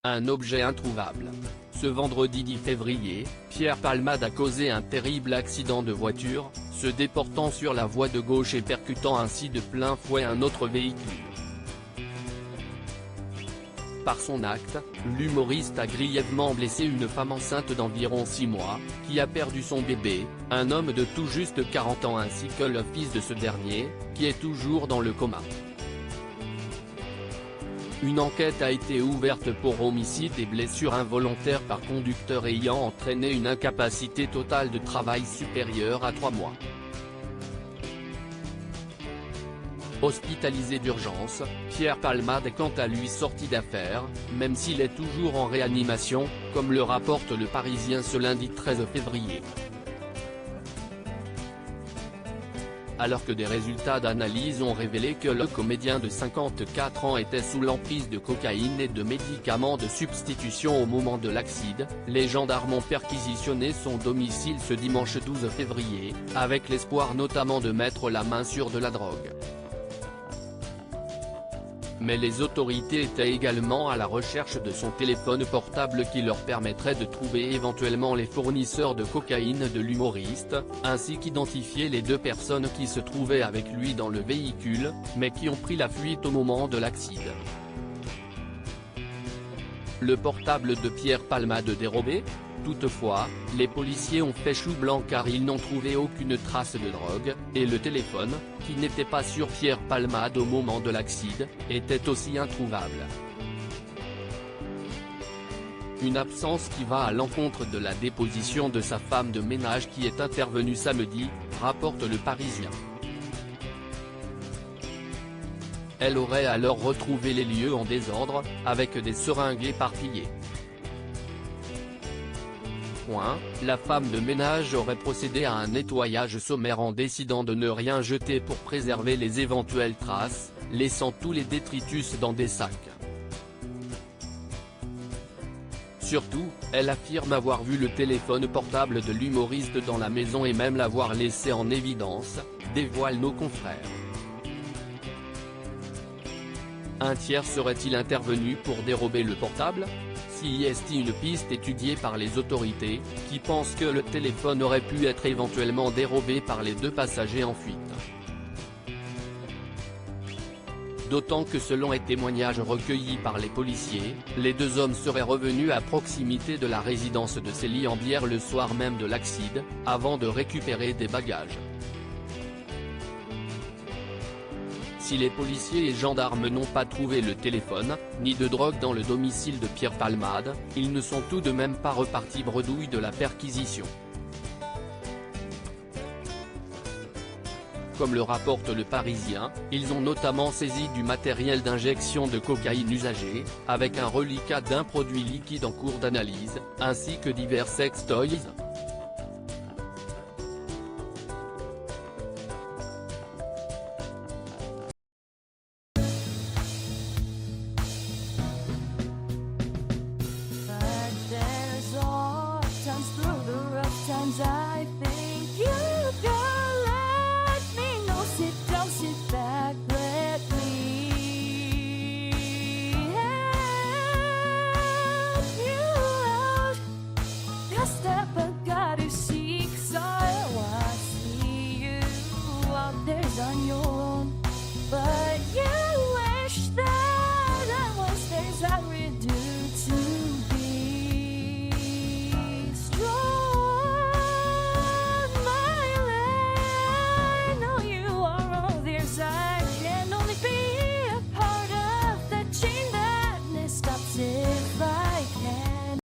Un objet introuvable. Ce vendredi 10 février, Pierre Palmade a causé un terrible accident de voiture, se déportant sur la voie de gauche et percutant ainsi de plein fouet un autre véhicule. Par son acte, l'humoriste a grièvement blessé une femme enceinte d'environ 6 mois, qui a perdu son bébé, un homme de tout juste 40 ans ainsi que le fils de ce dernier, qui est toujours dans le coma. Une enquête a été ouverte pour homicide et blessure involontaire par conducteur ayant entraîné une incapacité totale de travail supérieure à 3 mois. Hospitalisé d'urgence, Pierre Palmade est quant à lui sorti d'affaire, même s'il est toujours en réanimation, comme le rapporte Le Parisien ce lundi 13 février. Alors que des résultats d'analyse ont révélé que le comédien de 54 ans était sous l'emprise de cocaïne et de médicaments de substitution au moment de l'accident, les gendarmes ont perquisitionné son domicile ce dimanche 12 février, avec l'espoir notamment de mettre la main sur de la drogue. Mais les autorités étaient également à la recherche de son téléphone portable qui leur permettrait de trouver éventuellement les fournisseurs de cocaïne de l'humoriste, ainsi qu'identifier les 2 personnes qui se trouvaient avec lui dans le véhicule, mais qui ont pris la fuite au moment de l'accident. Le portable de Pierre Palmade dérobé ? Toutefois, les policiers ont fait chou blanc car ils n'ont trouvé aucune trace de drogue, et le téléphone, qui n'était pas sur Pierre Palmade au moment de l'accident, était aussi introuvable. Une absence qui va à l'encontre de la déposition de sa femme de ménage qui est intervenue samedi, rapporte Le Parisien. Elle aurait alors retrouvé les lieux en désordre, avec des seringues éparpillées. La femme de ménage aurait procédé à un nettoyage sommaire en décidant de ne rien jeter pour préserver les éventuelles traces, laissant tous les détritus dans des sacs. Surtout, elle affirme avoir vu le téléphone portable de l'humoriste dans la maison et même l'avoir laissé en évidence, dévoilent nos confrères. Un tiers serait-il intervenu pour dérober le portable ? Si est une piste étudiée par les autorités, qui pensent que le téléphone aurait pu être éventuellement dérobé par les 2 passagers en fuite. D'autant que selon les témoignages recueillis par les policiers, les 2 hommes seraient revenus à proximité de la résidence de Célie-en-Bière le soir même de l'accident, avant de récupérer des bagages. Si les policiers et gendarmes n'ont pas trouvé le téléphone, ni de drogue dans le domicile de Pierre Palmade, ils ne sont tout de même pas repartis bredouilles de la perquisition. Comme le rapporte Le Parisien, ils ont notamment saisi du matériel d'injection de cocaïne usagé, avec un reliquat d'un produit liquide en cours d'analyse, ainsi que divers sextoys. I think you can let me know. Sit down, sit back, let me help you out. The step I gotta seek, so I see you out there's on your